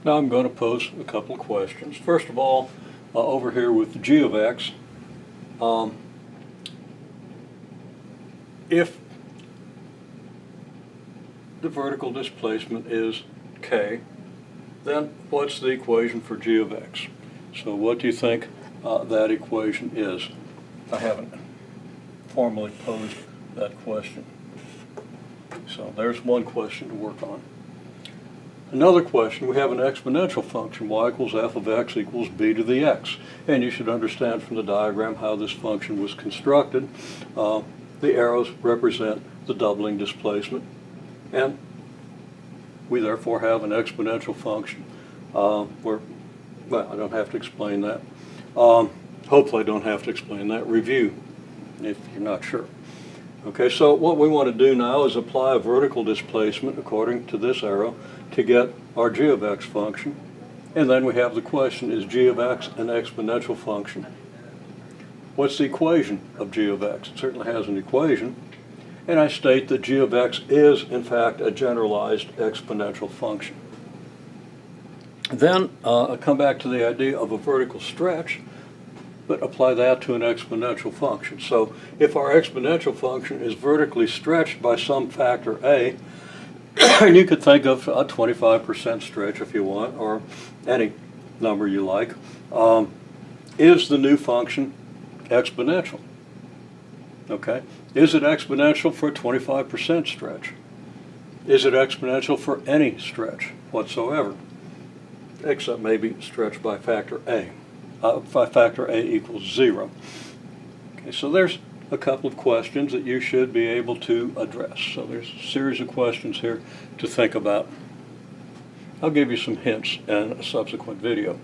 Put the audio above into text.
Now I'm going to pose a couple of questions. First of all, over here with g of x, if the vertical displacement is k, then what's the equation for g of x? So what do you think that equation is? I haven't formally posed that question. So there's one question to work on. Another question, we have an exponential function, y equals f of x equals b to the x. And you should understand from the diagram how this function was constructed. The arrows represent the doubling displacement. And we therefore have an exponential function where, well, I don't have to explain that. Hopefully I don't have to explain that. Review if you're not sure. Okay, so what we want to do now is apply a vertical displacement according to this arrow to get our g of x function. And then we have the question, is g of x an exponential function? What's the equation of g of x? It certainly has an equation. And I state that g of x is, in fact, a generalized exponential function. Then I come back to the idea of a vertical stretch, but apply that to an exponential function. So if our exponential function is vertically stretched by some factor a, and you could think of a 25% stretch if you want, or any number you like, is the new function exponential? Okay. Is it exponential for a 25% stretch? Is it exponential for any stretch whatsoever? Except maybe stretch by factor a. By factor a equals 0. Okay, so there's a couple of questions that you should be able to address. So there's a series of questions here to think about. I'll give you some hints in a subsequent video.